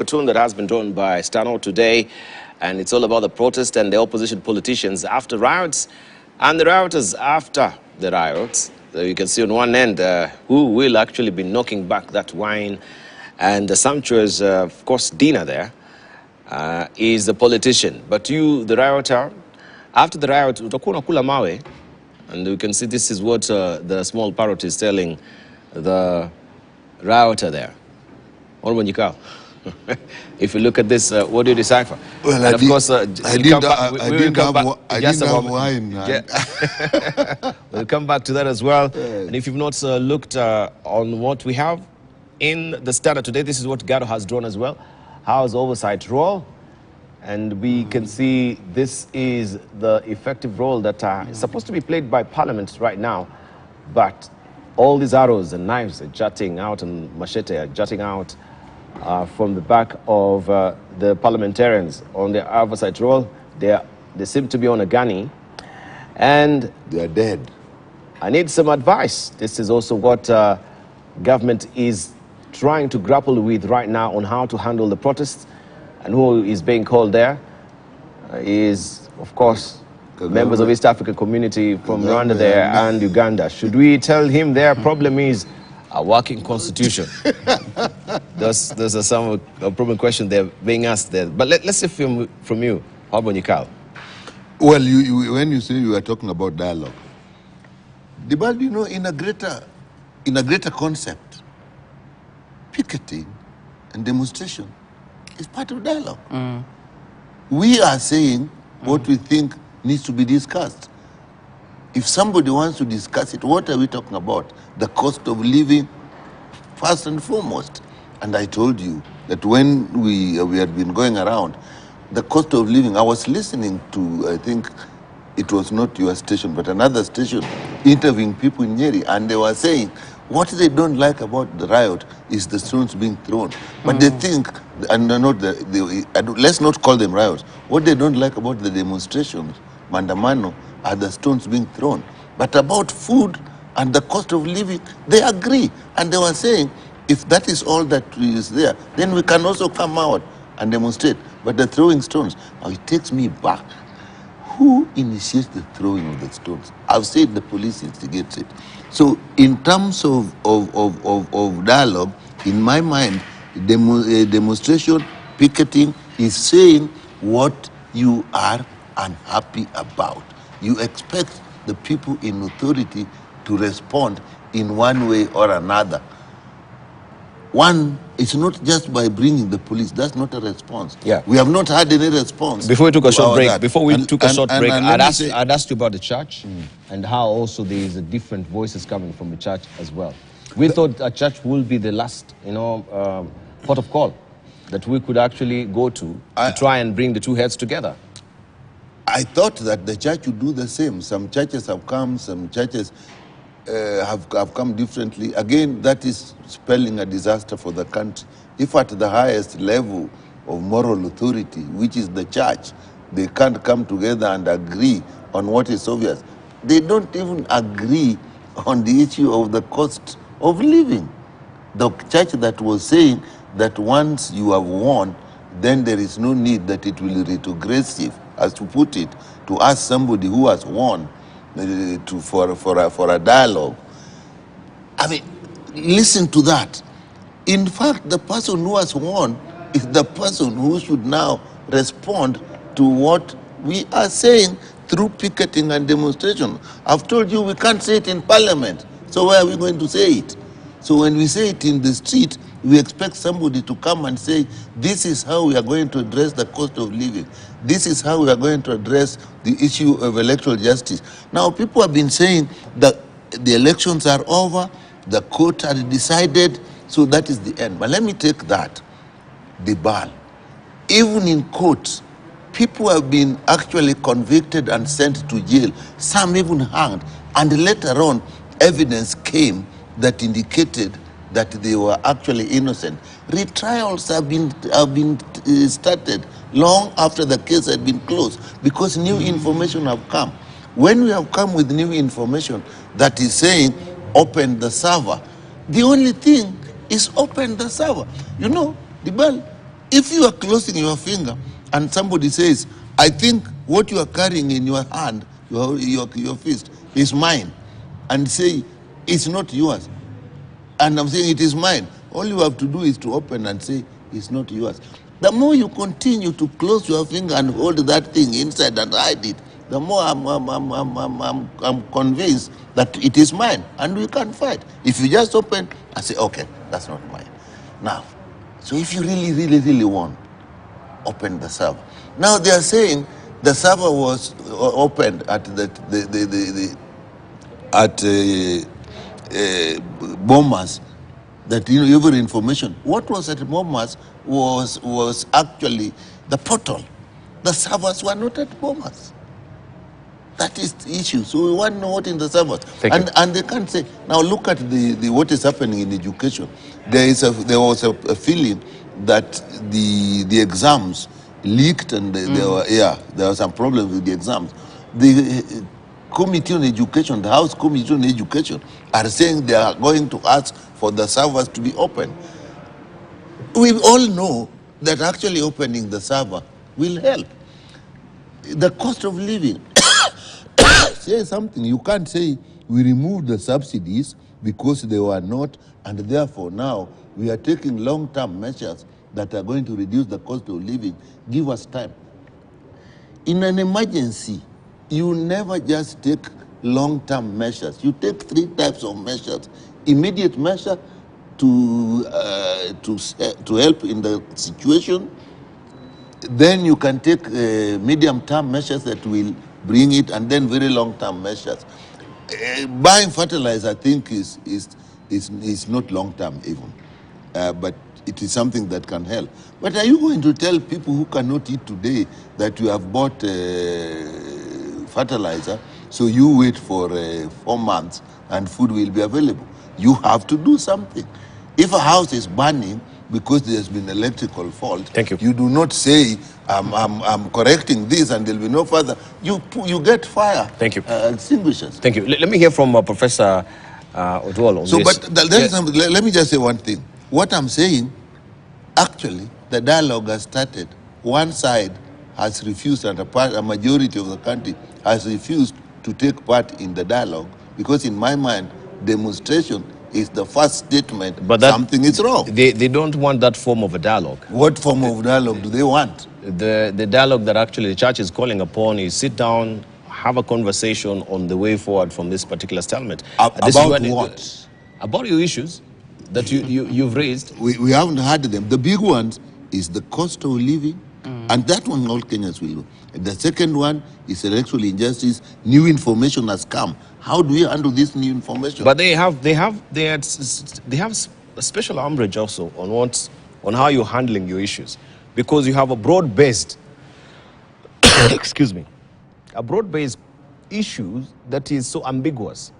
Cartoon that has been drawn by Stano today, and it's all about the protest and the opposition politicians after riots and the rioters after the riots. So you can see on one end who will actually be knocking back that wine and the sumptuous, of course, dinner there is the politician. But you, the rioter, after the riot, utakuwa unakula mawe, and you can see this is what the small parrot is telling the rioter there. If you look at this, what do you decipher? Well, and of course, I didn't have wine. We'll come back to that as well. And if you've not looked on what we have in the Standard today, this is what Gado has drawn as well. House oversight role. And we can see this is the effective role that is supposed to be played by Parliament right now. But all these arrows and knives are jutting out and machete are jutting out from the back of the parliamentarians on their oversight role. They seem to be on a gunny. And they are dead. I need some advice. This is also what government is trying to grapple with right now on how to handle the protests. And who is being called there is, of course, members of East African community from Rwanda there and Uganda. Should we tell him their problem is a working constitution? Those are some problem questions they're being asked there. But let's hear from you. How about you, Carl? Well, when you say you are talking about dialogue, Dibald, you know, in a greater concept, picketing and demonstration is part of dialogue. We are saying what we think needs to be discussed. If somebody wants to discuss it, what are we talking about? The cost of living, first and foremost. And I told you that when we had been going around, the cost of living, I was listening to, I think it was not your station, but another station, interviewing people in Nyeri, and they were saying, what they don't like about the riot is the stones being thrown. But they think, and let's not call them riots, what they don't like about the demonstrations, Mandamano, are the stones being thrown. But about food and the cost of living, they agree. And they were saying, if that is all that is there, then we can also come out and demonstrate. But the throwing stones, now it takes me back. Who initiates the throwing of the stones? I've said the police instigates it. So in terms of dialogue, in my mind, demonstration, picketing is saying what you are unhappy about. You expect the people in authority to respond in one way or another. One, it's not just by bringing the police. That's not a response. Yeah. We have not had any response. Before we took a short break, I'd asked you about the church and how also there is a different voices coming from the church as well. We thought a church will be the last, port of call that we could actually go to try and bring the two heads together. I thought that the church would do the same. Some churches have come, some churches have come differently. Again, that is spelling a disaster for the country. If at the highest level of moral authority, which is the church, they can't come together and agree on what is obvious. They don't even agree on the issue of the cost of living. The church that was saying that once you have won, then there is no need that it will be retrogressive, as to put it, to ask somebody who has won for a dialogue. I mean, listen to that. In fact, the person who has won is the person who should now respond to what we are saying through picketing and demonstration. I've told you we can't say it in Parliament, so where are we going to say it? So when we say it in the street, we expect somebody to come and say, this is how we are going to address the cost of living. This is how we are going to address the issue of electoral justice. Now, people have been saying that the elections are over, the court had decided, so that is the end. But let me take that, the ban. Even in courts, people have been actually convicted and sent to jail, some even hanged, and later on, evidence came that indicated that they were actually innocent. Retrials have been started long after the case had been closed because new information have come. When we have come with new information that is saying open the server, the only thing is open the server. You know, the bell, If you are closing your finger and somebody says, I think what you are carrying in your hand, your fist, is mine, and say, it's not yours, and I'm saying it is mine, all you have to do is to open and say, it's not yours. The more you continue to close your finger and hold that thing inside and hide it, the more I'm convinced that it is mine, and we can fight. If you just open and say, okay, that's not mine. Now, so if you really want, open the server. Now they are saying the server was opened at Bomas, that every information. What was at Bomas was actually the portal. The servers were not at Bomas. That is the issue. So we want to know what in the servers. And they can't say, now look at the what is happening in education. There was a feeling that the exams leaked, and there were some problems with the exams. The Committee on Education, the House Committee on Education, are saying they are going to ask for the servers to be open. We all know that actually opening the server will help. The cost of living. Say something. You can't say we removed the subsidies because they were not, and therefore now we are taking long-term measures that are going to reduce the cost of living. Give us time. In an emergency, you never just take long-term measures. You take three types of measures. Immediate measure to help in the situation. Then you can take medium-term measures that will bring it, and then very long-term measures. Buying fertilizer, I think, is not long-term even, but it is something that can help. But are you going to tell people who cannot eat today that you have bought fertilizer, so you wait for 4 months and food will be available? You have to do something. If a house is burning because there's been electrical fault, thank you. You do not say, I'm correcting this and there'll be no further. You get fire. Thank you. Extinguishers. Thank you. Let me hear from Professor Odwal on this. But let me just say one thing. What I'm saying, actually, the dialogue has started. One side has refused, and a majority of the country has refused to take part in the dialogue, because in my mind, demonstration is the first statement, but something is wrong. They don't want that form of a dialogue. What form of dialogue do they want? The dialogue that actually the church is calling upon is sit down, have a conversation on the way forward from this particular stalemate. About what? About your issues that you've raised. We haven't had them. The big ones is the cost of living, and that one all Kenyans will know. And the second one is electoral injustice. New information has come. How do we handle this new information? But they have a special umbrage also on how you're handling your issues, because you have a broad-based excuse me, a broad-based issue that is so ambiguous.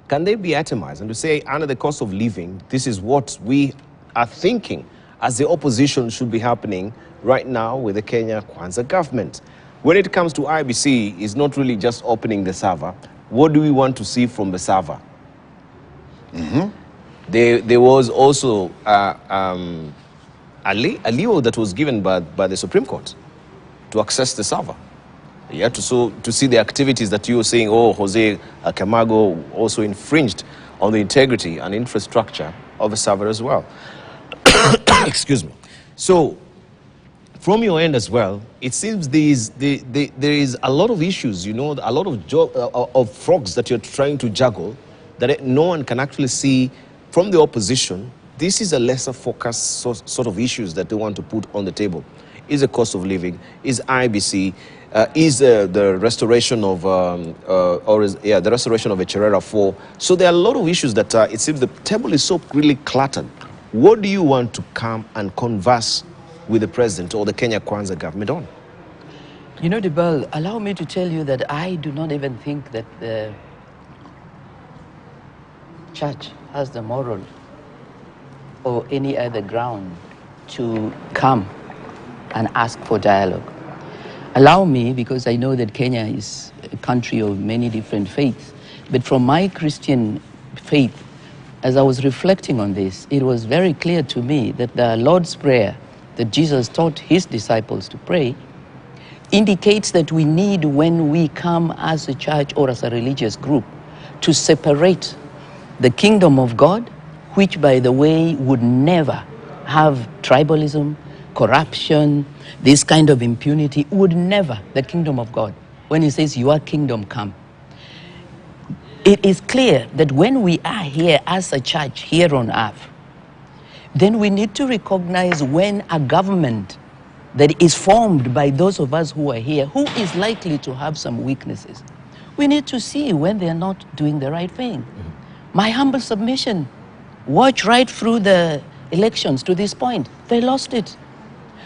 Can they be itemized and to say, under the cost of living, this is what we are thinking as the opposition should be happening right now with the Kenya Kwanza government? When it comes to IBC, it's not really just opening the server. What do we want to see from the server? There was also a leo that was given by the Supreme Court to access the server. You had to see the activities that you were saying, oh, Jose Camargo also infringed on the integrity and infrastructure of the server as well. Excuse me. So, from your end as well, it seems there is a lot of issues, a lot of frogs that you're trying to juggle that no one can actually see from the opposition. This is a lesser focused sort of issues that they want to put on the table. Is the cost of living, is IBC, is the restoration of, the restoration of Echerera 4. So there are a lot of issues that it seems the table is so really cluttered. What do you want to come and converse with the president or the Kenya Kwanza government on? Dibal, allow me to tell you that I do not even think that the church has the moral or any other ground to come and ask for dialogue. Allow me, because I know that Kenya is a country of many different faiths, but from my Christian faith, as I was reflecting on this, it was very clear to me that the Lord's Prayer that Jesus taught his disciples to pray indicates that we need, when we come as a church or as a religious group, to separate the kingdom of God, which, by the way, would never have tribalism, corruption, this kind of impunity, would never, the kingdom of God. When he says, your kingdom come, it is clear that when we are here as a church here on earth, then we need to recognize when a government that is formed by those of us who are here, who is likely to have some weaknesses, we need to see when they are not doing the right thing. My humble submission, watch right through the elections to this point, they lost it.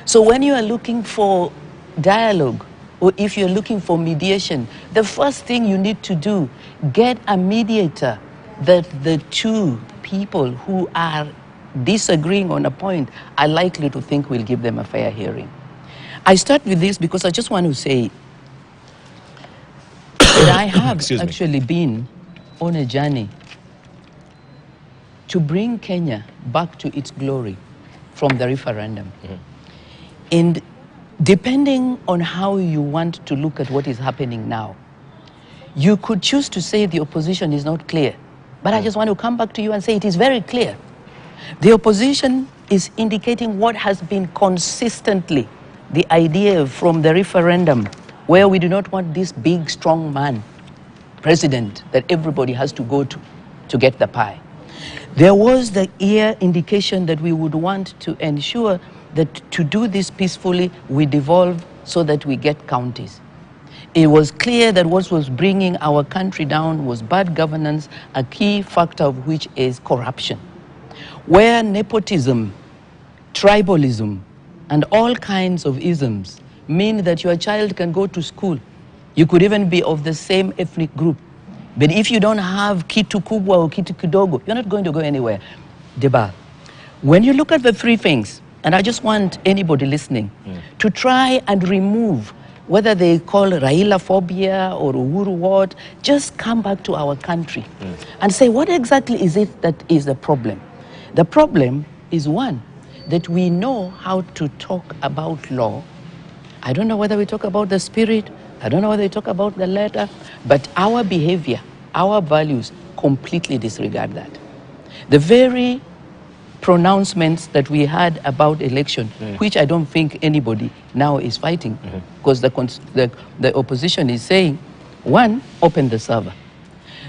So when you are looking for dialogue, or if you're looking for mediation, the first thing you need to do, get a mediator that the two people who are disagreeing on a point are likely to think will give them a fair hearing. I start with this because I just want to say that I have actually been on a journey to bring Kenya back to its glory from the referendum. And depending on how you want to look at what is happening now, you could choose to say the opposition is not clear. But I just want to come back to you and say it is very clear. The opposition is indicating what has been consistently the idea from the referendum, where we do not want this big, strong man, president, that everybody has to go to get the pie. There was the clear indication that we would want to ensure that to do this peacefully, we devolve so that we get counties. It was clear that what was bringing our country down was bad governance, a key factor of which is corruption. Where nepotism, tribalism, and all kinds of isms mean that your child can go to school. You could even be of the same ethnic group. But if you don't have kitu kubwa or kitu kidogo, you're not going to go anywhere. Deba, when you look at the three things, and I just want anybody listening to try and remove whether they call Raila phobia or Uhuru what, just come back to our country and say, what exactly is it that is the problem? The problem is, one, that we know how to talk about law. I don't know whether we talk about the spirit, I don't know whether we talk about the letter, but our behavior, our values completely disregard that. The very pronouncements that we had about election, which I don't think anybody now is fighting, because the opposition is saying, one, open the server.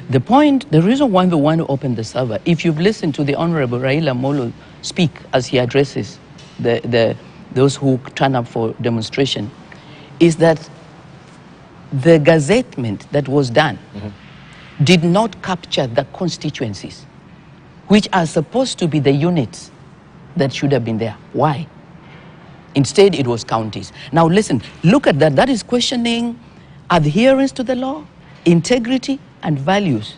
The reason why we want to open the server, if you've listened to the Honorable Raila Molo speak as he addresses those who turn up for demonstration, is that the gazettement that was done did not capture the constituencies, which are supposed to be the units that should have been there. Why? Instead, it was counties. Now listen, look at that. That is questioning adherence to the law, integrity, and values.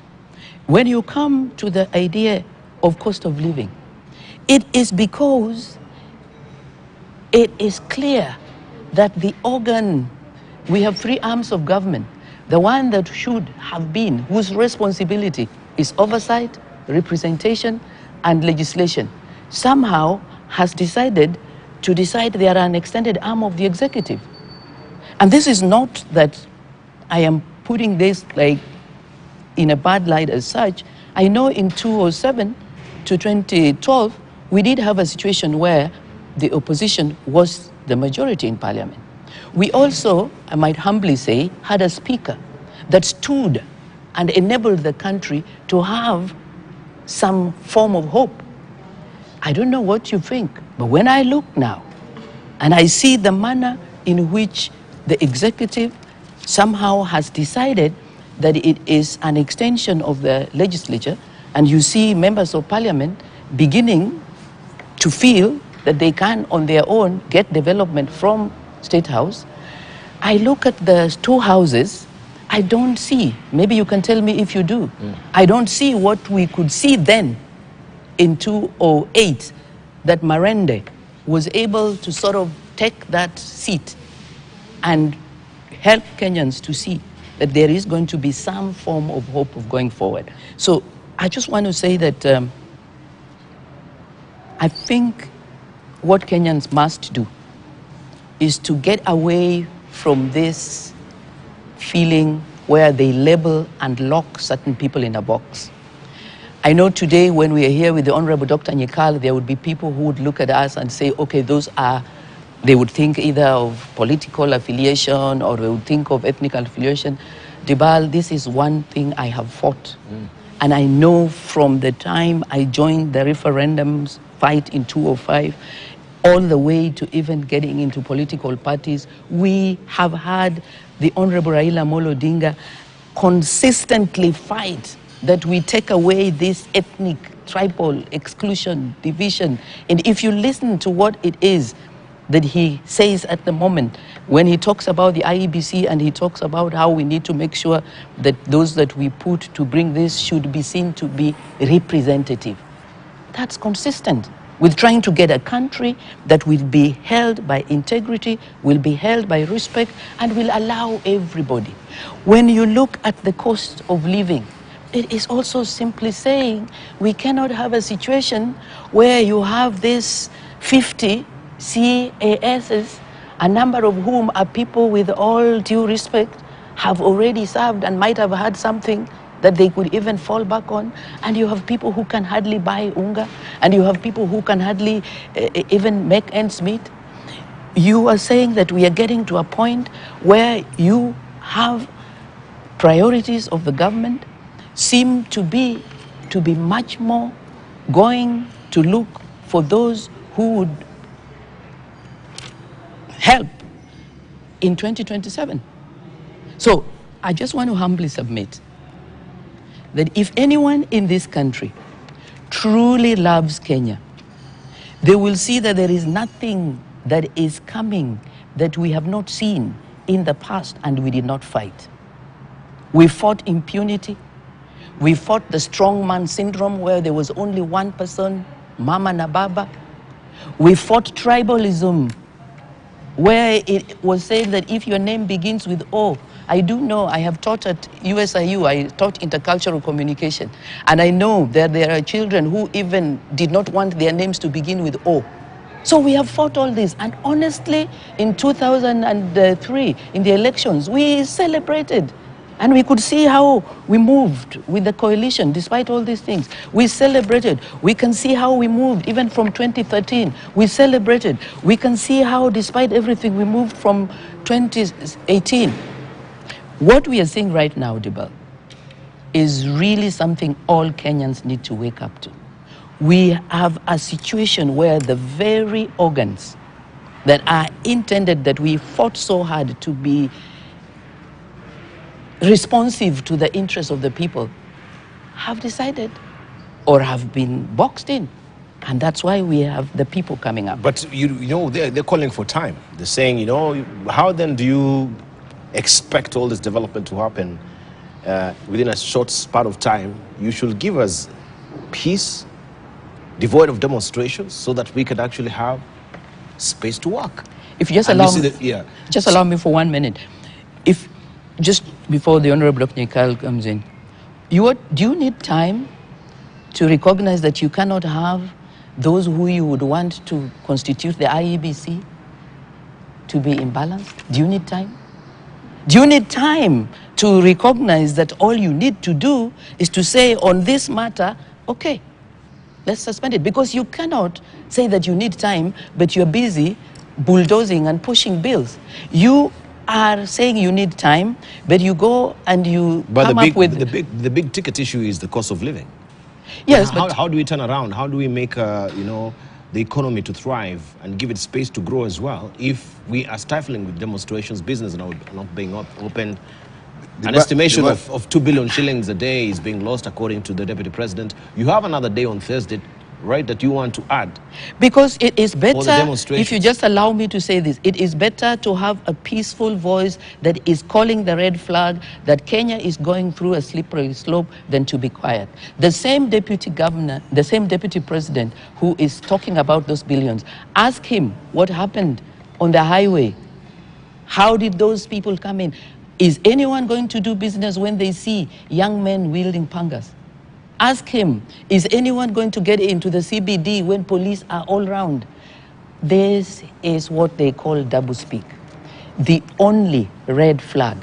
When you come to the idea of cost of living, it is because it is clear that the organ, we have three arms of government. The one that should have been, whose responsibility is oversight, representation, and legislation, somehow has decided to decide they are an extended arm of the executive. And this is not that I am putting this like in a bad light as such. I know in 2007 to 2012, we did have a situation where the opposition was the majority in parliament. We also, I might humbly say, had a speaker that stood and enabled the country to have some form of hope. I don't know what you think, but when I look now and I see the manner in which the executive somehow has decided that it is an extension of the legislature, and you see members of parliament beginning to feel that they can on their own get development from State House, I look at the two houses, I don't see, maybe you can tell me if you do, I don't see what we could see then in 2008, that Marende was able to sort of take that seat and help Kenyans to see that there is going to be some form of hope of going forward. So I just want to say that I think what Kenyans must do is to get away from this feeling where they label and lock certain people in a box. I know today when we are here with the Honorable Dr. Nyikal, there would be people who would look at us and say, okay, they would think either of political affiliation or they would think of ethnic affiliation. Dibal, this is one thing I have fought. And I know from the time I joined the referendums fight in 2005, all the way to even getting into political parties, we have had the Honorable Raila Amolo Odinga consistently fight that we take away this ethnic, tribal exclusion, division. And if you listen to what it is that he says at the moment, when he talks about the IEBC and he talks about how we need to make sure that those that we put to bring this should be seen to be representative. That's consistent with trying to get a country that will be held by integrity, will be held by respect, and will allow everybody. When you look at the cost of living, it is also simply saying we cannot have a situation where you have this 50 CASs, a number of whom are people with all due respect, have already served and might have had something that they could even fall back on, and you have people who can hardly buy unga, and you have people who can hardly even make ends meet. You are saying that we are getting to a point where you have priorities of the government seem to be much more going to look for those who would help in 2027. So I just want to humbly submit that if anyone in this country truly loves Kenya, they will see that there is nothing that is coming that we have not seen in the past and we did not fight. We fought impunity. We fought the strongman syndrome where there was only one person, Mama na Baba. We fought tribalism where it was said that if your name begins with O, I do know, I have taught at USIU, I taught intercultural communication, and I know that there are children who even did not want their names to begin with O. So we have fought all this, and honestly, in 2003, in the elections, we celebrated. And we could see how we moved with the coalition despite all these things. We celebrated. We can see how we moved even from 2013. We celebrated. We can see how despite everything we moved from 2018. What we are seeing right now, Dibal, is really something all Kenyans need to wake up to. We have a situation where the very organs that are intended, that we fought so hard to be responsive to the interests of the people, have decided or have been boxed in. And that's why we have the people coming up. But you know, they're calling for time. They're saying, you know, how then do you expect all this development to happen within a short span of time? You should give us peace, devoid of demonstrations, so that we could actually have space to work. If you just allow me for 1 minute. If just before the Honorable Dr. Nyikal comes in, do you need time to recognize that you cannot have those who you would want to constitute the IEBC to be imbalanced? Do you need time? Do you need time to recognize that all you need to do is to say on this matter, okay, let's suspend it? Because you cannot say that you need time, but you're busy bulldozing and pushing bills. You are saying you need time, but you go and you come up with... The big ticket issue is the cost of living. Yes, but how do we turn around? How do we make, you know, the economy to thrive and give it space to grow as well if we are stifling with demonstrations, business not being open? An estimation of 2 billion shillings a day is being lost according to the Deputy President. You have another day on Thursday, right, that you want to add? Because it is better, if you just allow me to say this, it is better to have a peaceful voice that is calling the red flag that Kenya is going through a slippery slope than to be quiet. The same deputy governor, the same deputy president who is talking about those billions, ask him what happened on the highway. How did those people come in? Is anyone going to do business when they see young men wielding pangas? Ask him, is anyone going to get into the CBD when police are all around? This is what they call doublespeak. The only red flag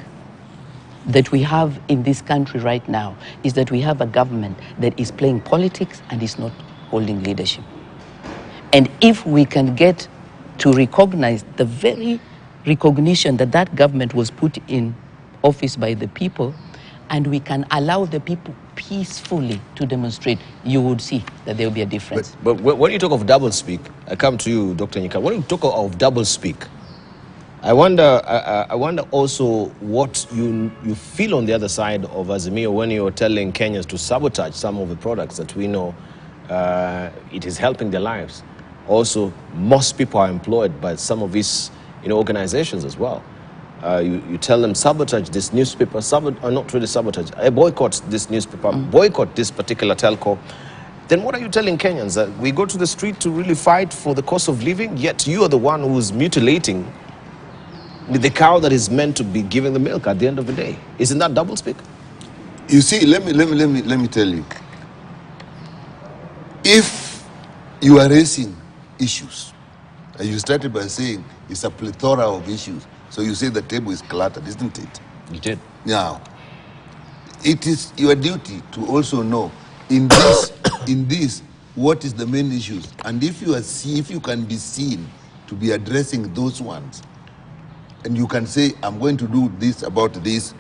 that we have in this country right now is that we have a government that is playing politics and is not holding leadership. And if we can get to recognize the very recognition that that government was put in office by the people, and we can allow the people peacefully to demonstrate, you would see that there will be a difference. But when you talk of doublespeak, I come to you, Dr. Nyika. When you talk of doublespeak, I wonder also what you feel on the other side of Azimio when you're telling Kenyans to sabotage some of the products that we know it is helping their lives. Also, most people are employed by some of these organizations as well. You tell them sabotage this newspaper, not really sabotage, boycott this newspaper, boycott this particular telco. Then what are you telling Kenyans? That we go to the street to really fight for the cost of living, yet you are the one who's mutilating the cow that is meant to be giving the milk at the end of the day. Isn't that doublespeak? You see, let me tell you. If you are raising issues, and you started by saying it's a plethora of issues, so you say the table is cluttered, isn't it? You did. Now, it is your duty to also know in this what is the main issues, and if you can be seen to be addressing those ones, and you can say, I'm going to do this about this,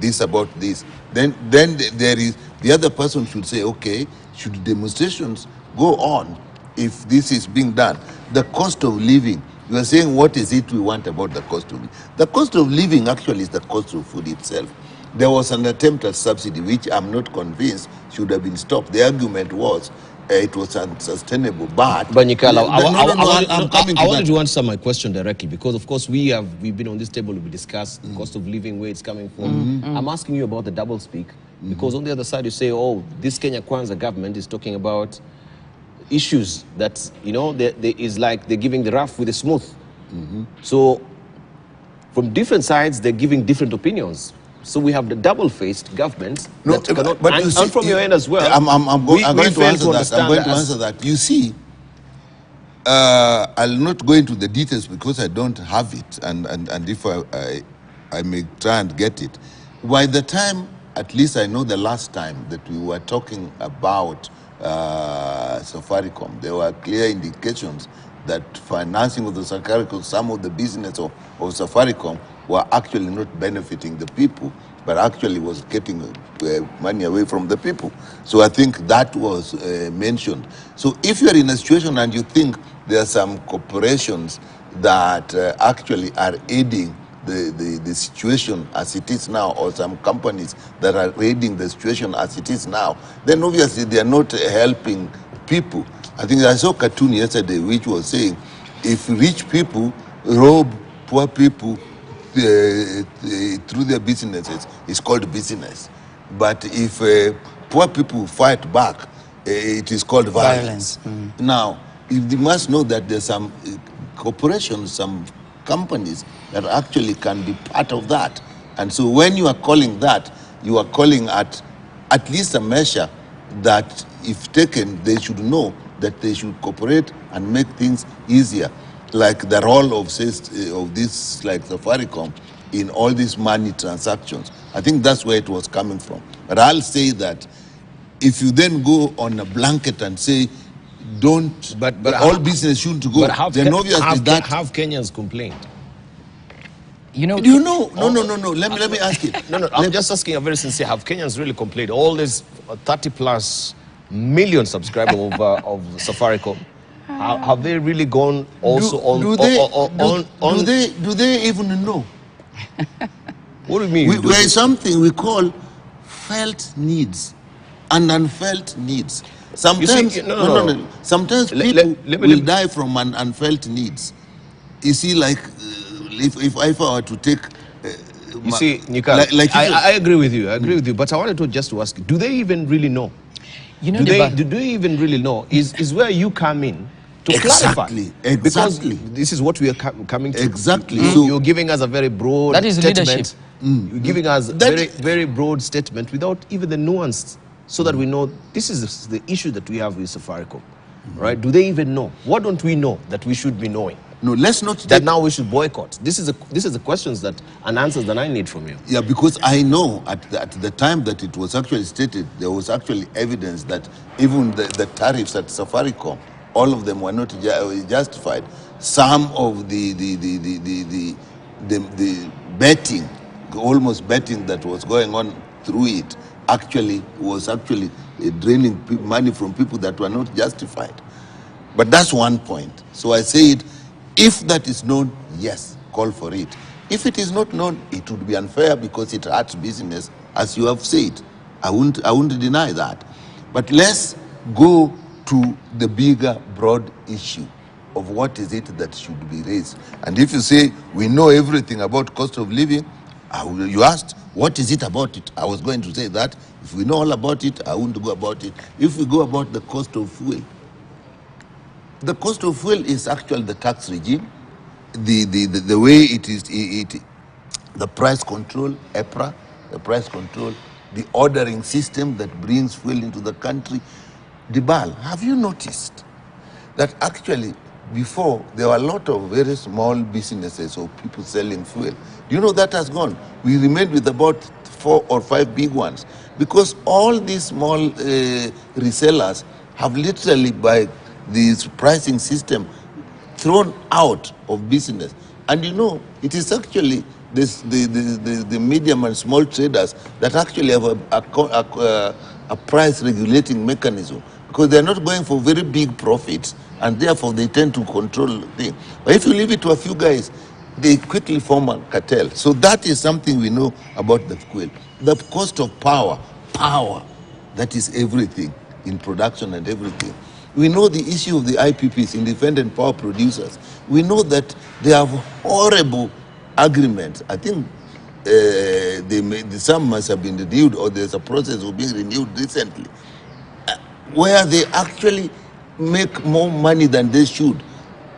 this about this, then there is, the other person should say, okay, should demonstrations go on if this is being done? The cost of living, you are saying, what is it we want about the cost of living? The cost of living actually is the cost of food itself. There was an attempt at subsidy, which I'm not convinced should have been stopped. The argument was it was unsustainable, but Nyikala, I wanted to to answer my question directly, because of course we've been on this table, we discussed the cost of living, where it's coming from. I'm asking you about the doublespeak, because on the other side you say, oh, this Kenya Kwanza government is talking about issues that there is like they're giving the rough with the smooth. So from different sides they're giving different opinions. So we have the double-faced government that cannot, but and from your end as well. I'm going to answer that. I'm going to as- answer that. You see, I'll not go into the details because I don't have it, and if I may try and get it. By the time, at least I know the last time that we were talking about Safaricom, there were clear indications that financing of the Safaricom, some of the business of Safaricom were actually not benefiting the people, but actually was getting money away from the people. So I think that was mentioned. So if you're in a situation and you think there are some corporations that actually are aiding the situation as it is now, or some companies that are aiding the situation as it is now, then obviously they are not helping people. I think I saw a cartoon yesterday which was saying, if rich people rob poor people through their businesses, it's called business. But if poor people fight back, it is called violence. Now, you must know that there's some corporations, some companies that actually can be part of that. And so when you are calling that, you are calling at least a measure that if taken, they should know that they should cooperate and make things easier. Like the role of this, like Safaricom, in all these money transactions. I think that's where it was coming from. But I'll say that if you then go on a blanket and say, don't, but all business shouldn't go, then obviously that... Have Kenyans complained? You know... No. Let me ask you. No, I'm just asking a very sincere, have Kenyans really complained? All these 30+ million subscribers of Safaricom, have they really gone also do they even know? What do you mean? There is something we call felt needs and unfelt needs. Sometimes, sometimes people will die from an unfelt needs. You see, like if I were to take, you see, Nyika, I agree with you. I agree with you. But I wanted to just to ask you: do they even really know? You know, do they even really know? Is where you come in to clarify? Exactly. Because this is what we are coming to. Exactly. So you're giving us a very broad that is statement. leadership. You're giving us very broad statement without even the nuance, so that we know this is the issue that we have with Safaricom. right? Do they even know? What don't we know that we should be knowing? No, let's not That now we should boycott. This is the questions that and answers that I need from you. Yeah, because I know at the time that it was actually stated, there was actually evidence that even the tariffs at Safaricom, all of them were not justified. Some of the betting, almost betting that was going on through it, was actually draining money from people that were not justified. But that's one point. So I say it, if that is known, yes, call for it. If it is not known, it would be unfair because it hurts business, as you have said. I wouldn't deny that. But let's go to the bigger, broad issue of what is it that should be raised. And if you say, we know everything about cost of living, you asked, what is it about it? I was going to say that. If we know all about it, I wouldn't go about it. If we go about the cost of fuel, the cost of fuel is actually the tax regime, the way it is, the price control, EPRA, the price control, the ordering system that brings fuel into the country. Dibal, have you noticed that actually before there were a lot of very small businesses or people selling fuel? Do you know that has gone? We remained with about 4 or 5 big ones because all these small resellers have literally, by this pricing system, thrown out of business. And you know, it is actually the medium and small traders that actually have a price regulating mechanism, because they're not going for very big profits, and therefore they tend to control things. But if you leave it to a few guys, they quickly form a cartel. So that is something we know about the fuel. The cost of power, that is everything in production and everything. We know the issue of the IPPs, independent power producers. We know that they have horrible agreements. I think some must have been renewed, or there's a process of being renewed recently, where they actually make more money than they should,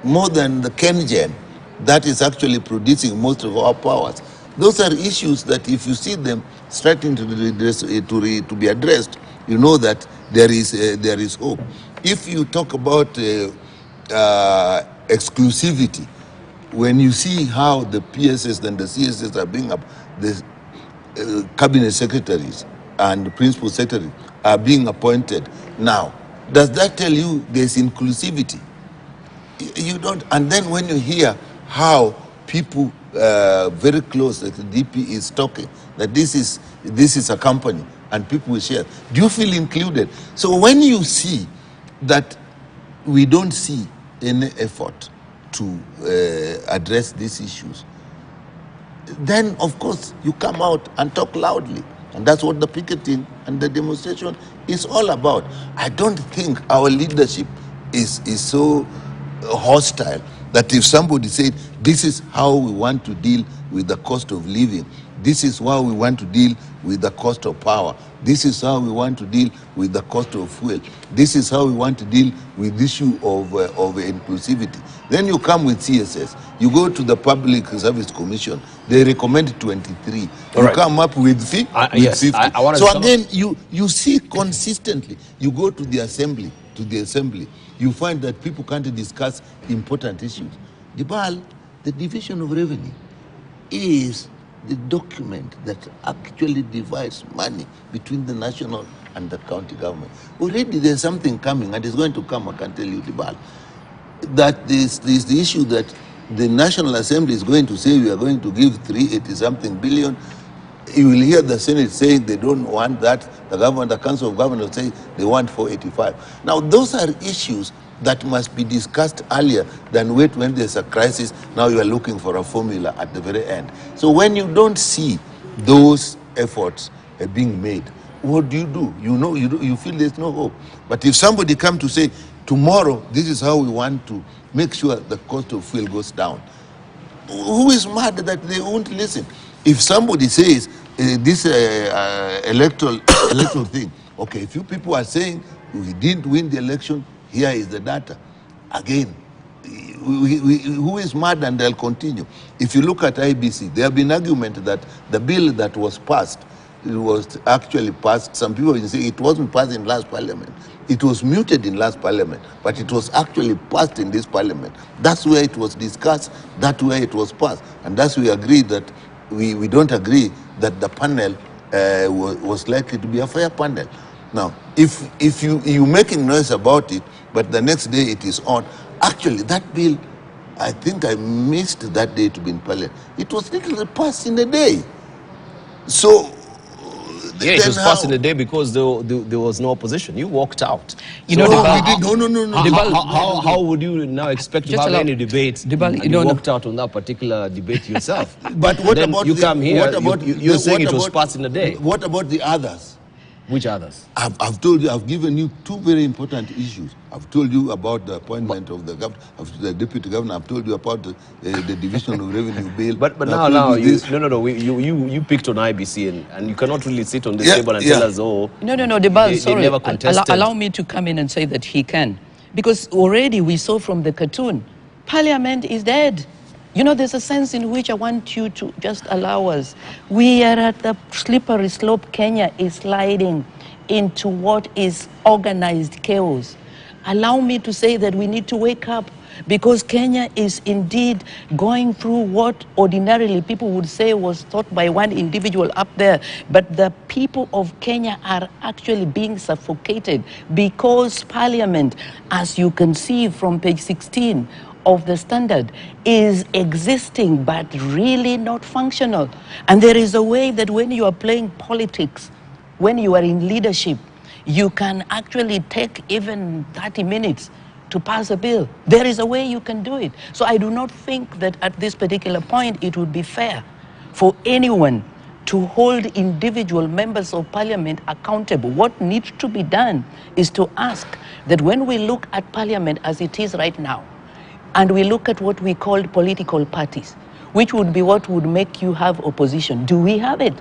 more than the KenGen that is actually producing most of our powers. Those are issues that if you see them starting to be addressed, you know that there is hope. If you talk about exclusivity, when you see how the PSS and the CSS are being up, the cabinet secretaries and principal secretaries are being appointed now, does that tell you there's inclusivity? You don't. And then when you hear how people very close, like the DP is talking, that this is a company and people will share, do you feel included? So when you see that we don't see any effort to address these issues, then of course you come out and talk loudly. And that's what the picketing and the demonstration is all about. I don't think our leadership is so hostile that if somebody said, this is how we want to deal with the cost of living, this is how we want to deal with the cost of power, this is how we want to deal with the cost of fuel, this is how we want to deal with the issue of inclusivity, then you come with CSS, you go to the Public Service Commission, they recommend 23. You come up with 50. Yes, 50. I So again, you see consistently, you go to the assembly, you find that people can't discuss important issues. The division of revenue is the document that actually divides money between the national and the county government. Already there's something coming, and it's going to come, I can tell you, Dibal, that this the issue that the National Assembly is going to say we are going to give 380-something billion. You will hear the Senate saying they don't want that. The Council of Governors will say they want 485. Now, those are issues that must be discussed earlier than wait when there's a crisis. Now you are looking for a formula at the very end. So when you don't see those efforts being made, what do? You feel there's no hope. But if somebody come to say, tomorrow, this is how we want to make sure the cost of fuel goes down, who is mad that they won't listen? If somebody says this electoral thing, okay, if you people are saying we didn't win the election, here is the data. Again, who is mad? And they'll continue. If you look at IBC, there have been argument that the bill that was passed it was actually passed. Some people will say it wasn't passed in last parliament. It was muted in last parliament, but it was actually passed in this parliament. That's where it was discussed, that's where it was passed. And that's we agree that we don't agree that the panel was likely to be a fair panel. Now, if you're making noise about it, but the next day it is on, actually that bill, I think I missed that day to be in parliament. It was literally passed in a day. So, Yeah, it was passed in a day because there was no opposition. You walked out. You know, how would you now expect to have any debate? And you walked out on that particular debate yourself. But what about you come here? You're saying it was passed in a day. What about the others? Which others? I've told you, I've given you two very important issues. I've told you about the appointment of the governor, of the deputy governor. I've told you about the division of revenue bill. But now you picked on IBC and you cannot really sit on this table and tell us, oh, no, Debal, sorry, never contested. Allow me to come in and say that he can, because already we saw from the cartoon, Parliament is dead. You know, there's a sense in which I want you to just allow us. We are at the slippery slope. Kenya is sliding into what is organized chaos. Allow me to say that we need to wake up, because Kenya is indeed going through what ordinarily people would say was thought by one individual up there. But the people of Kenya are actually being suffocated because Parliament, as you can see from page 16, of the Standard, is existing but really not functional. And there is a way that when you are playing politics, when you are in leadership, you can actually take even 30 minutes to pass a bill. There is a way you can do it. So I do not think that at this particular point it would be fair for anyone to hold individual members of parliament accountable. What needs to be done is to ask that when we look at parliament as it is right now, and we look at what we call political parties, which would be what would make you have opposition. Do we have it?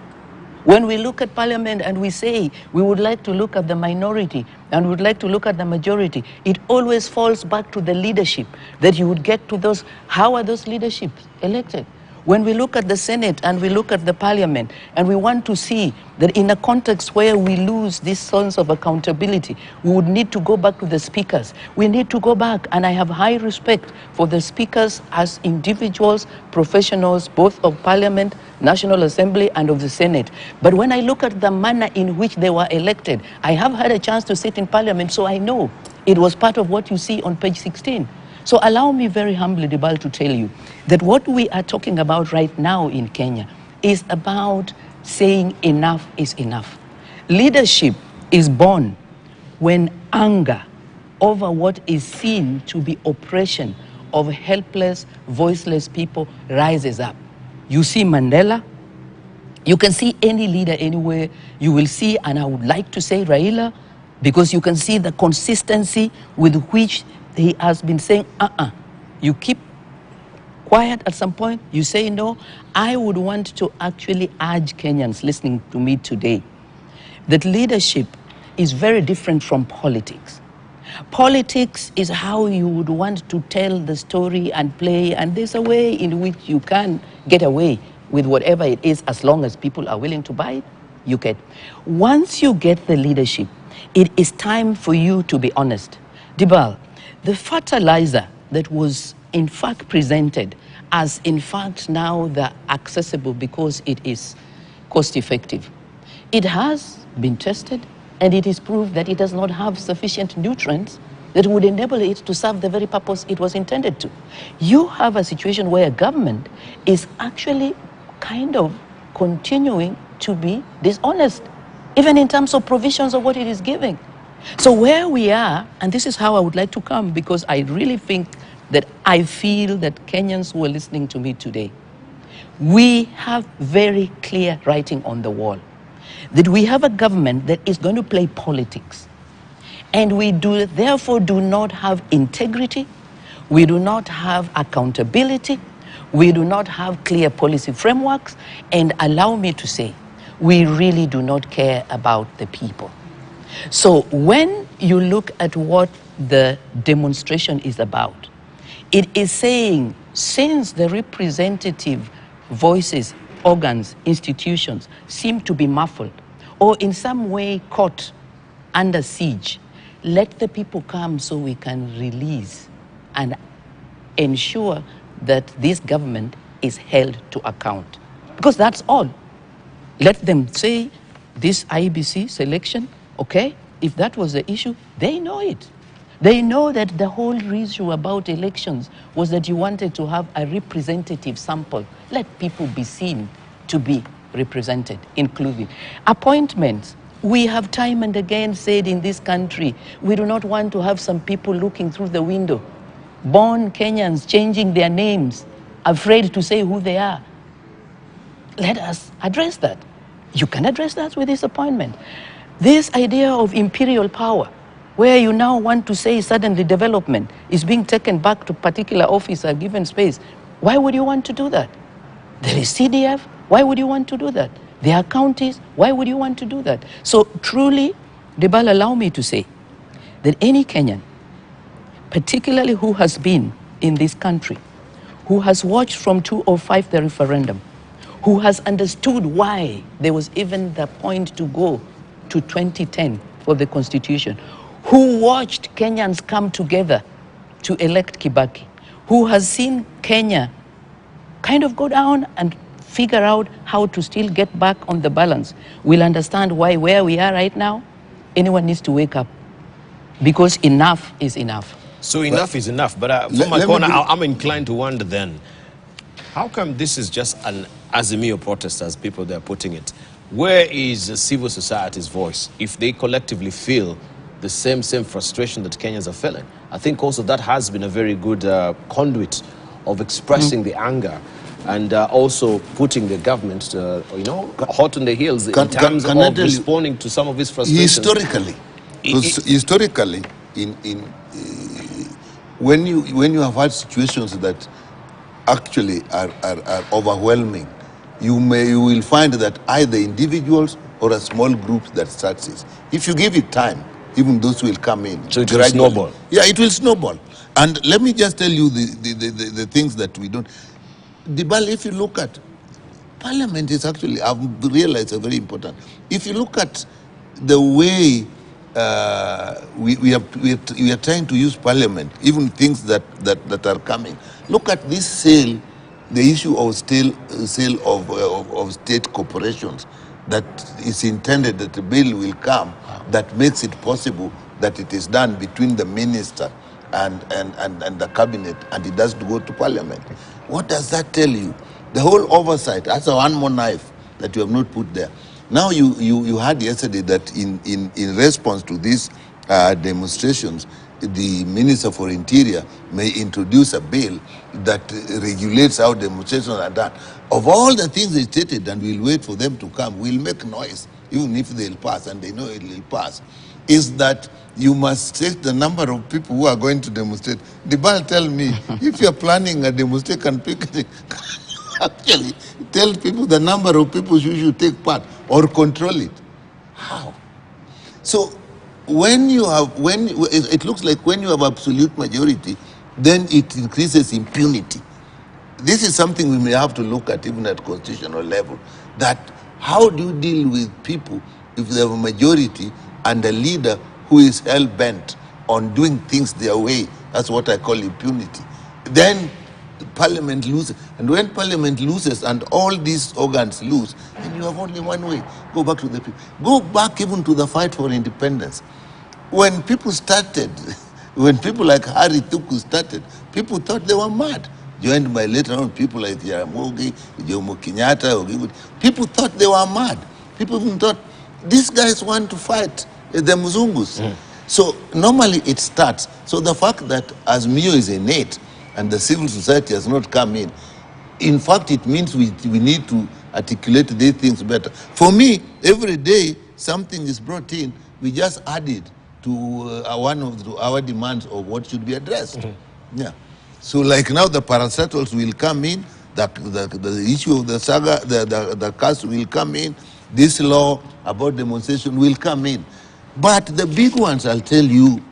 When we look at parliament and we say we would like to look at the minority and we would like to look at the majority, it always falls back to the leadership, that you would get to those. How are those leaderships elected? When we look at the Senate and we look at the parliament and we want to see that in a context where we lose this sense of accountability, we would need to go back to the speakers. We need to go back, and I have high respect for the speakers as individuals, professionals, both of parliament, National Assembly, and of the Senate. But when I look at the manner in which they were elected, I have had a chance to sit in parliament, so I know it was part of what you see on page 16. So allow me very humbly, Debal, to tell you that what we are talking about right now in Kenya is about saying enough is enough. Leadership is born when anger over what is seen to be oppression of helpless, voiceless people rises up. You see Mandela, you can see any leader anywhere, you will see, and I would like to say Raila, because you can see the consistency with which he has been saying, you keep quiet at some point, you say no. I would want to actually urge Kenyans listening to me today that leadership is very different from politics. Politics is how you would want to tell the story and play, and there's a way in which you can get away with whatever it is as long as people are willing to buy it, you get. Once you get the leadership, it is time for you to be honest. Debal, the fertilizer that was in fact presented as in fact now the accessible because it is cost effective, it has been tested and it is proved that it does not have sufficient nutrients that would enable it to serve the very purpose it was intended to. You have a situation where government is actually kind of continuing to be dishonest, even in terms of provisions of what it is giving. So where we are, and this is how I would like to come, because I really think that I feel that Kenyans who are listening to me today, we have very clear writing on the wall that we have a government that is going to play politics. And we therefore do not have integrity, we do not have accountability, we do not have clear policy frameworks, and allow me to say, we really do not care about the people. So when you look at what the demonstration is about, it is saying, since the representative voices organs, institutions seem to be muffled or in some way caught under siege, let the people come so we can release and ensure that this government is held to account. Because that's all. Let them say this IBC selection, okay, if that was the issue, they know it. They know that the whole issue about elections was that you wanted to have a representative sample. Let people be seen to be represented, including appointments. We have time and again said in this country, we do not want to have some people looking through the window, born Kenyans changing their names, afraid to say who they are. Let us address that. You can address that with this appointment. This idea of imperial power, where you now want to say suddenly development is being taken back to particular office or given space. Why would you want to do that? There is CDF, why would you want to do that? There are counties, why would you want to do that? So truly, Debal, allow me to say that any Kenyan, particularly who has been in this country, who has watched from 2005 the referendum, who has understood why there was even the point to go to 2010 for the constitution, who watched Kenyans come together to elect Kibaki, who has seen Kenya kind of go down and figure out how to still get back on the balance, will understand why where we are right now, anyone needs to wake up. Because enough is enough. So enough is enough. But from my corner, I'm inclined to wonder then, how come this is just an Azimio protest, as people they're putting it? Where is civil society's voice if they collectively feel the same frustration that Kenyans are feeling? I think also that has been a very good conduit of expressing the anger and also putting the government, hot on the heels in terms of responding to some of his frustrations. Historically, when you have had situations that actually are overwhelming, you will find that either individuals or a small group that starts it. If you give it time, even those will come in. So it will snowball. Yeah, it will snowball. And let me just tell you the things that we don't. Dibal, if you look at Parliament, is actually, I've realized, are very important. If you look at the way we are trying to use Parliament, even things that are coming. Look at this sale, the issue of sale of state corporations, that is intended that the bill will come that makes it possible that it is done between the minister and the cabinet, and it doesn't go to Parliament. What does that tell you? The whole oversight, that's one more knife that you have not put there. Now you heard yesterday that in response to these demonstrations, the Minister for Interior may introduce a bill that regulates how demonstrations are done. Of all the things they stated, and we'll wait for them to come, we'll make noise, even if they'll pass, and they know it will pass, is that you must take the number of people who are going to demonstrate. Dibal, tell me, if you're planning a demonstration picketing, actually tell people the number of people you should take part or control it. How? So it looks like when you have absolute majority, then it increases impunity. This is something we may have to look at even at constitutional level. That how do you deal with people if they have a majority and a leader who is hell-bent on doing things their way? That's what I call impunity. Then Parliament loses. And when Parliament loses and all these organs lose, then you have only one way. Go back to the people. Go back even to the fight for independence. When people started, when people like Harry Thuku started, people thought they were mad. Joined by later on people like Jaramogi, Jomo Kenyatta. People thought they were mad. People even thought, these guys want to fight the Mzungus. So normally it starts. So the fact that Azimio is innate and the civil society has not come in fact, it means we need to articulate these things better. For me, every day something is brought in, we just add it to one of our demands of what should be addressed. Yeah. So like now the parastatals will come in, the issue of the saga, the cast will come in, this law about demonstration will come in. But the big ones, I'll tell you,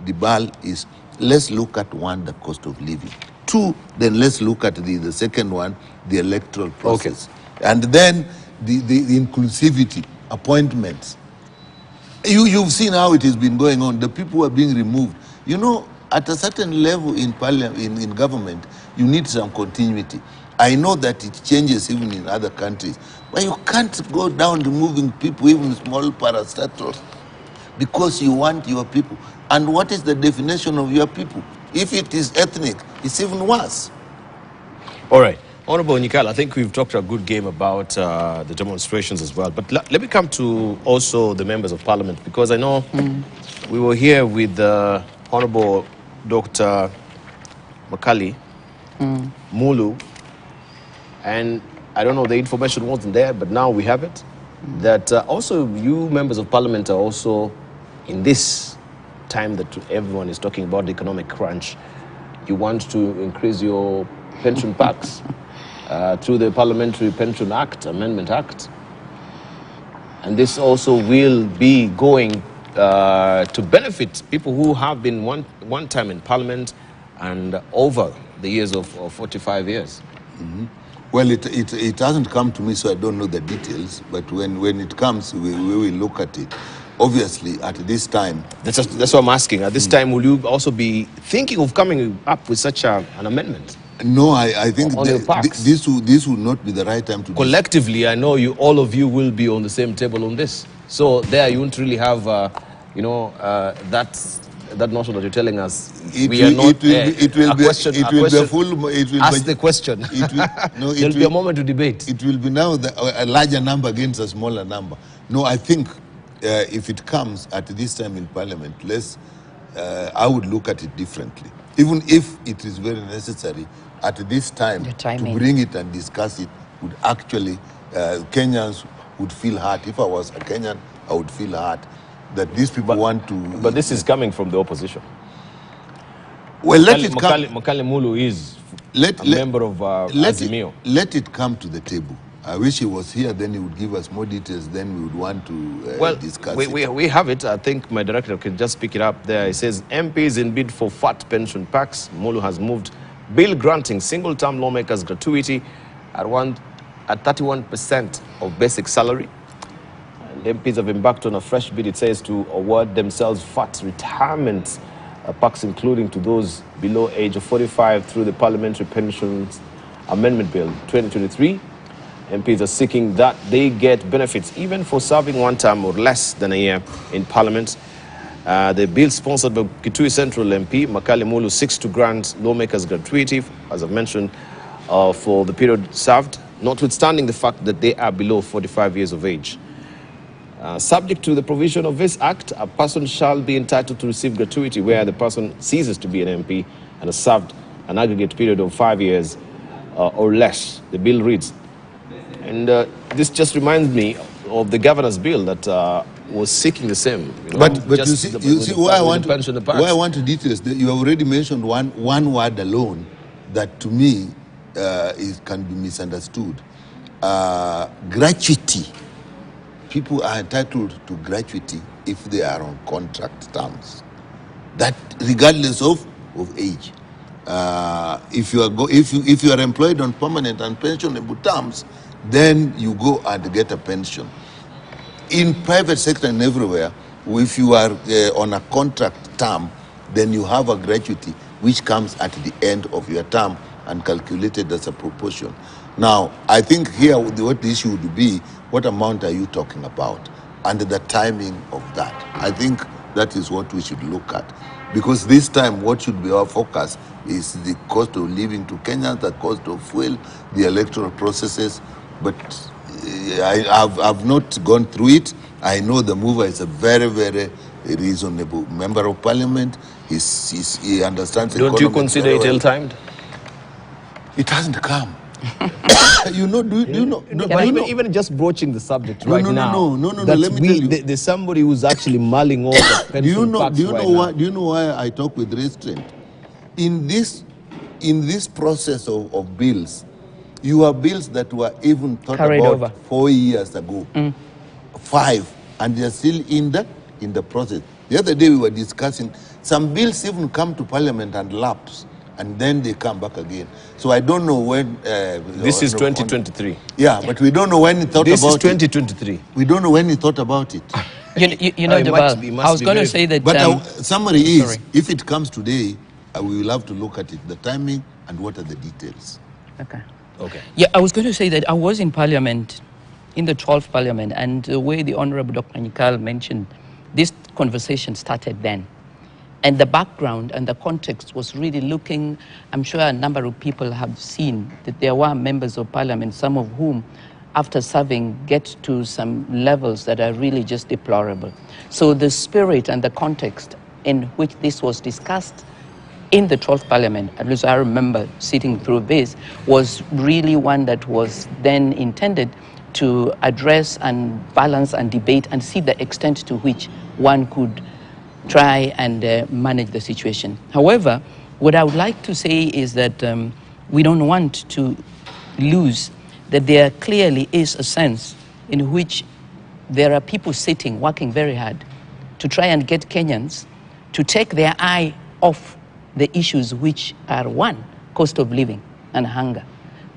Dibal, is let's look at one, the cost of living. Two, then let's look at the second one, the electoral process. Okay. And then the inclusivity, appointments. You've seen how it has been going on. The people who are being removed. You know, at a certain level in parliament, in government, you need some continuity. I know that it changes even in other countries, but you can't go down removing people, even small parastatals, because you want your people. And what is the definition of your people? If it is ethnic, it's even worse. All right. Honorable Nikal, I think we've talked a good game about the demonstrations as well. But let me come to also the members of parliament, because I know we were here with Honorable Dr. Makali Mulu, and I don't know, the information wasn't there, but now we have it, that also you members of parliament are also, in this time that everyone is talking about the economic crunch, you want to increase your pension packs through the Parliamentary Pension Act, Amendment Act. And this also will be going to benefit people who have been one time in Parliament and over the years of 45 years. Well, it hasn't come to me, so I don't know the details. But when it comes, we will look at it. Obviously, at this time... That's what I'm asking. At this time, will you also be thinking of coming up with such an amendment? No, I think this will not be the right time to... Collectively, I know all of you will be on the same table on this. So there you won't really have, that notion that you're telling us. It will be a moment to debate. It will be now a larger number against a smaller number. No, I think if it comes at this time in Parliament, I would look at it differently. Even if it is very necessary at this time to bring it and discuss it, would actually, Kenyans would feel hurt. If I was a Kenyan, I would feel hurt that these people want to... But this is coming from the opposition. Well, let it come... Makali Mulu is a member of Azimio. Let it come to the table. I wish he was here, then he would give us more details, then we would want to discuss it. We have it. I think my director can just pick it up there. It says, MPs in bid for fat pension packs. Mulu has moved bill granting single-term lawmakers gratuity at 31% of basic salary. And MPs have embarked on a fresh bid, it says, to award themselves fat retirement packs, including to those below age of 45 through the Parliamentary Pensions Amendment Bill 2023. MPs are seeking that they get benefits even for serving one term or less than a year in Parliament. The bill sponsored by Kitui Central MP, Makali Mulu, seeks to grant lawmakers gratuity, as I've mentioned, for the period served, notwithstanding the fact that they are below 45 years of age. Subject to the provision of this act, a person shall be entitled to receive gratuity where the person ceases to be an MP and has served an aggregate period of 5 years or less. The bill reads. And this just reminds me of the governor's bill that was seeking the same. But you see why I want to detail this. You have already mentioned one word alone that to me can be misunderstood. Gratuity. People are entitled to gratuity if they are on contract terms. That regardless of age. If you are employed on permanent and pensionable terms, then you go and get a pension. In private sector and everywhere, if you are on a contract term, then you have a gratuity which comes at the end of your term and calculated as a proportion. Now, I think here what the issue would be, what amount are you talking about? And the timing of that. I think that is what we should look at. Because this time, what should be our focus is the cost of living to Kenyans, the cost of fuel, the electoral processes. But I've not gone through it. I know the mover is a very, very reasonable member of parliament. He understands. Don't you consider it ill-timed? It hasn't come. You know, do you know? No, but even just broaching the subject right now. No. Let me tell you. There's somebody who's actually mulling over the pension packs Do you know why I talk with restraint? In this process of bills, you have bills that were even thought about 4 years ago, 5, and they're still in the process. The other day we were discussing some bills even come to parliament and lapse, and then they come back again. So I don't know when... this is 2023. Yeah, but we don't know when he thought This about is 2023. We don't know when he thought about it. You know, I was going to say that... But our summary is, if it comes today, we will have to look at it, the timing and what are the details. Okay. Yeah, I was going to say that I was in Parliament, in the 12th Parliament, and the way the Honorable Dr. Nikal mentioned, this conversation started then. And the background and the context was really looking, I'm sure a number of people have seen that there were members of Parliament, some of whom, after serving, get to some levels that are really just deplorable. So the spirit and the context in which this was discussed in the 12th Parliament, at least I remember sitting through this, was really one that was then intended to address and balance and debate and see the extent to which one could try and manage the situation. However, what I would like to say is that we don't want to lose that there clearly is a sense in which there are people sitting, working very hard to try and get Kenyans to take their eye off the issues which are: one, cost of living and hunger;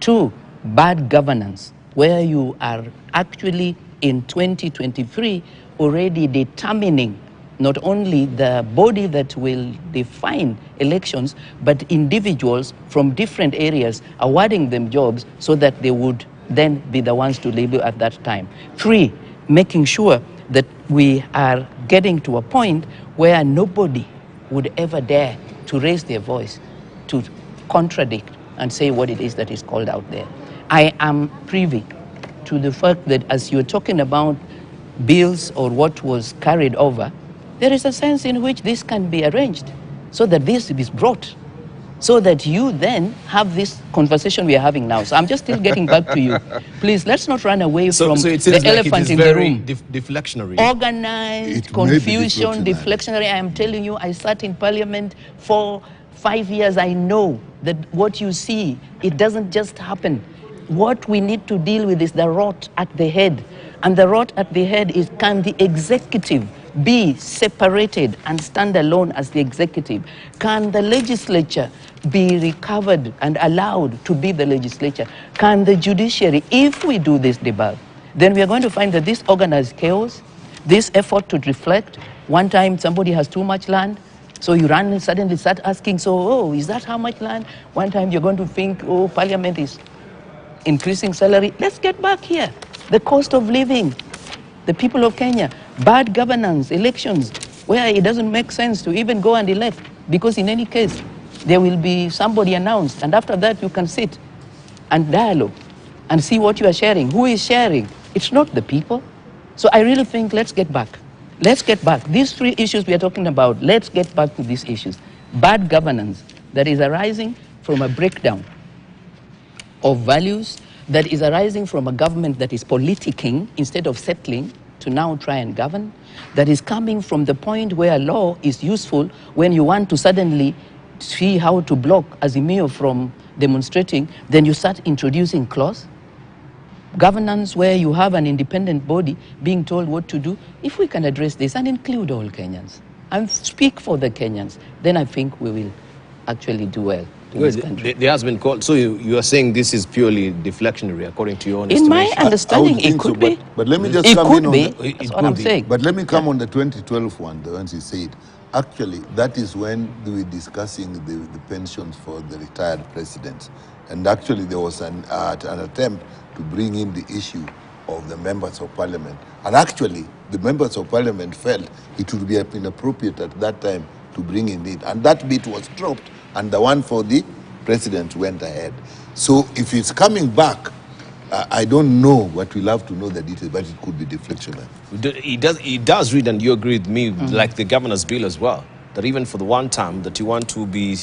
two, bad governance, where you are actually in 2023 already determining not only the body that will define elections, but individuals from different areas, awarding them jobs so that they would then be the ones to label at that time. Three, making sure that we are getting to a point where nobody would ever dare to raise their voice to contradict and say what it is that is called out there. I am privy to the fact that as you're talking about bills or what was carried over, there is a sense in which this can be arranged so that this is brought, so that you then have this conversation we are having now. So I'm just still getting back to you. Please, let's not run away from the elephant in the room. Deflectionary. Organized, confusion, deflectionary. I am telling you, I sat in Parliament for 5 years. I know that what you see, it doesn't just happen. What we need to deal with is the rot at the head. And the rot at the head is, can the executive be separated and stand alone as the executive? Can the legislature be recovered and allowed to be the legislature? Can the judiciary? If we do this debate, then we are going to find that this organized chaos, this effort to reflect, one time somebody has too much land, so you run and suddenly start asking, so, oh, is that how much land? One time you're going to think, oh, Parliament is increasing salary. Let's get back here. The cost of living, the people of Kenya, bad governance, elections, where it doesn't make sense to even go and elect, because in any case, there will be somebody announced, and after that you can sit and dialogue and see what you are sharing. Who is sharing? It's not the people. So I really think let's get back. Let's get back. These three issues we are talking about, let's get back to these issues. Bad governance that is arising from a breakdown of values, that is arising from a government that is politicking instead of settling to now try and govern, that is coming from the point where law is useful when you want to suddenly see how to block Azimio from demonstrating, then you start introducing clause. Governance where you have an independent body being told what to do. If we can address this and include all Kenyans and speak for the Kenyans, then I think we will actually do well. There has been called, so you are saying this is purely deflectionary, according to your own estimation? In my understanding, it could be. But let me just it come could in be. on That's what I'm saying. But let me come on the 2012 one, the ones he said. Actually, that is when we were discussing the pensions for the retired presidents. And actually, there was an attempt to bring in the issue of the members of parliament. And actually, the members of parliament felt it would be inappropriate at that time to bring in it. And that bit was dropped, and the one for the president went ahead. So if it's coming back, I don't know what we'll have to know the details, but it could be deflectionary. It does read, and you agree with me, like the governor's bill as well, that even for the one time that you want to be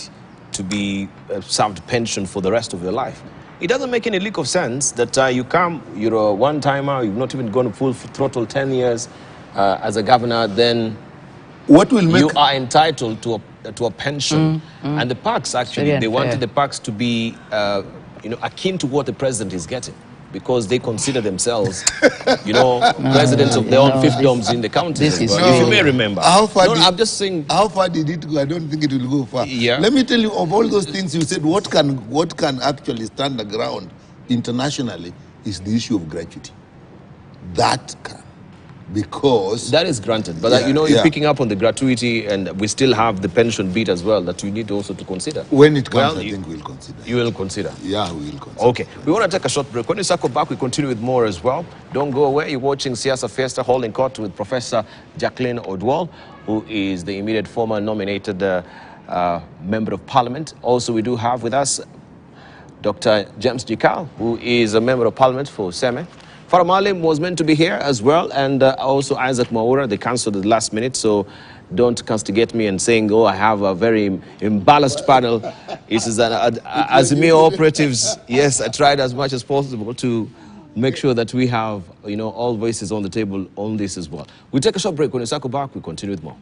served pension for the rest of your life. It doesn't make any lick of sense that you're a one-timer, you've not even gone full throttle 10 years as a governor, then what will make you are entitled to a pension. And the perks, actually, they wanted the perks to be akin to what the president is getting. because they consider themselves, you know, presidents of their own fiefdoms in the counties. this is If you really- may remember. How far No, did- I'm just saying. How far did it go? I don't think it will go far. Yeah. Let me tell you, of all those things you said, what can actually stand the ground internationally is the issue of gratuity. That can. Because That is granted, but Yeah, you know, you're yeah. picking up on the gratuity, and we still have the pension bit as well that you need also to consider. when it comes, Well, I you- think we'll consider. You will consider. Yeah, we will consider. Okay, we want to take a short break. When we circle back, we continue with more as well. Don't go away. You're watching Siasa Fiesta, holding court with Professor Jacqueline Odwal, who is the immediate former nominated Member of Parliament. Also, we do have with us Dr. James Jikal, who is a Member of Parliament for Seme. Farah Malim was meant to be here as well, and also Isaac Maura. They cancelled at the last minute, so don't castigate me and saying, oh, I have a very imbalanced panel. It is as mere operatives, yes, I tried as much as possible to make sure that we have, you know, all voices on the table on this as well. We take a short break. When we circle back, we continue with more.